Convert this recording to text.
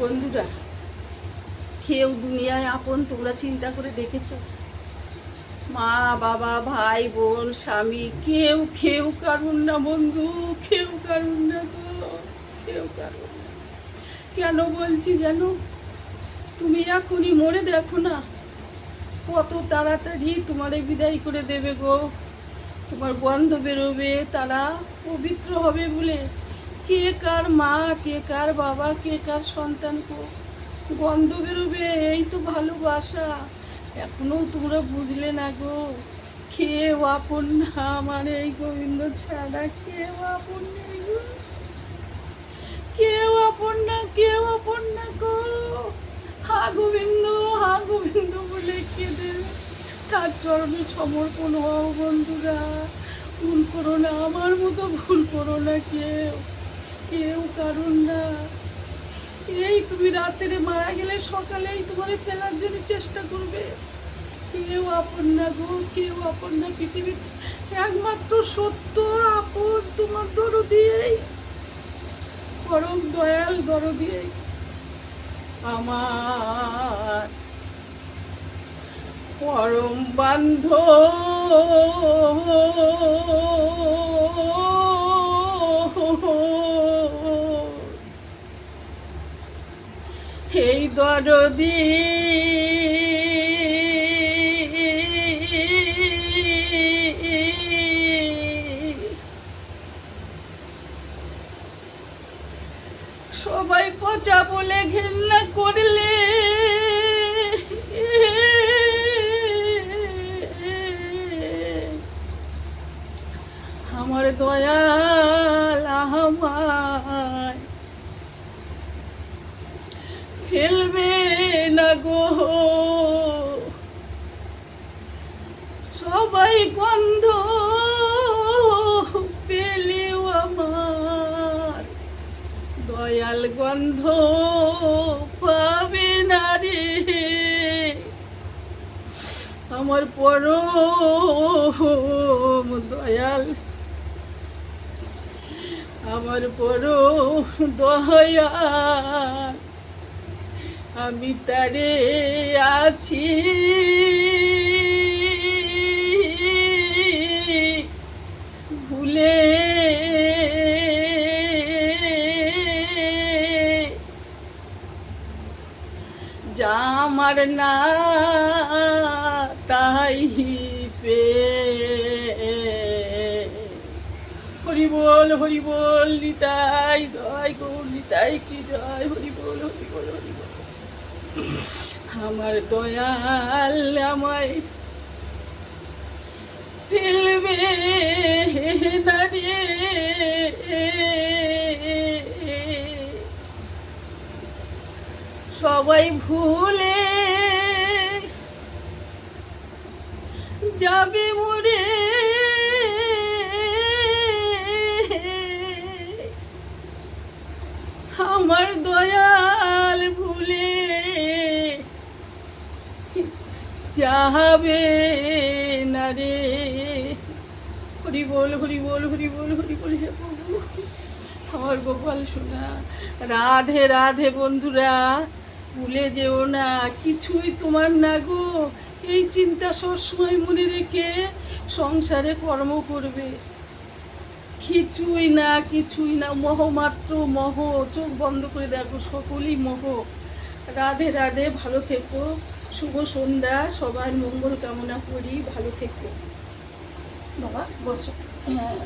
বন্ধুরা, কেউ দুনিয়ায় আপন তোমরা চিন্তা করে দেখেছ? মা বাবা ভাই বোন স্বামী কেউ কেউ কারুন না বন্ধু, কেউ কারুন না গো, কেউ কারুন না। কেন বলছি জানো? তুমি এখনই মরে দেখো না, কত তাড়াতাড়ি তোমারে বিদায় করে দেবে গো। তোমার গন্ধ বেরোবে, তারা পবিত্র হবে বলে। কে কার মা, কে কার বাবা, কে কার সন্তান গো, গন্ধ বেরোবে, এই তো ভালোবাসা। এখনো তোমরা বুঝলে না গো। কেউ আপন না আমার এই গোবিন্দ ছাড়া, কেউ আপন নেই গো, কেউ আপন না, কেউ আপন না গো। হা গোবিন্দ, হা গোবিন্দ বলে কেঁদে তার চরণে সমর্পণ হও বন্ধুরা। ভুল করো না, আমার মতো ভুল করো না কেউ, কেউ কারণ না। এই তুমি রাতের মারা গেলে সকালেই তোমার ফেলার জন্য চেষ্টা করবে। কেউ আপন না গো, কেউ আপন না পৃথিবীতে। একমাত্র সত্য আপন তোমার দরদিয়েই, পরম দয়াল দরদিয়েই আমার পরম বান্ধব এই দরদি। সবাই পচা বলে ঘেন্না করলে আমার দয়াল আমায় ফেলবে না গো। সবাই গন্ধ পেলেও আমার দয়াল গন্ধ পাবে না রে। আমার পরম দয়াল, আমার পরম দয়াল, আমি তারে আছি ভুলে। যা আমার না তাই পে। হরি বল, হরি বল, নিতাই জয় গৌর নিতাই কি জয়। হরি বল, হরি বল, হরি বল। আমার দয়াল আমায় ফেলবে না রে। সবাই ভুলে যাবে মরে, আমার দয়াল ভুলে যাবে না রে। হরি বল, হরি বল, হরি বল, হরি বল। হে প্রভু, আমার গোপাল সোনা, রাধে রাধে বন্ধুরা। ভুলে যেও না, কিছুই তোমার না গো। এই চিন্তা সবসময় মনে রেখে সংসারে কর্ম করবে। কিছুই না, কিছুই না, মোহ মাত্র মোহ। চোখ বন্ধ করে দেখো, সকলই মোহ। রাধে রাধে, ভালো থেকো। শুভ সন্ধ্যা, সবার মঙ্গল কামনা করি। ভালো থেকো বাবা, বসো। হ্যাঁ।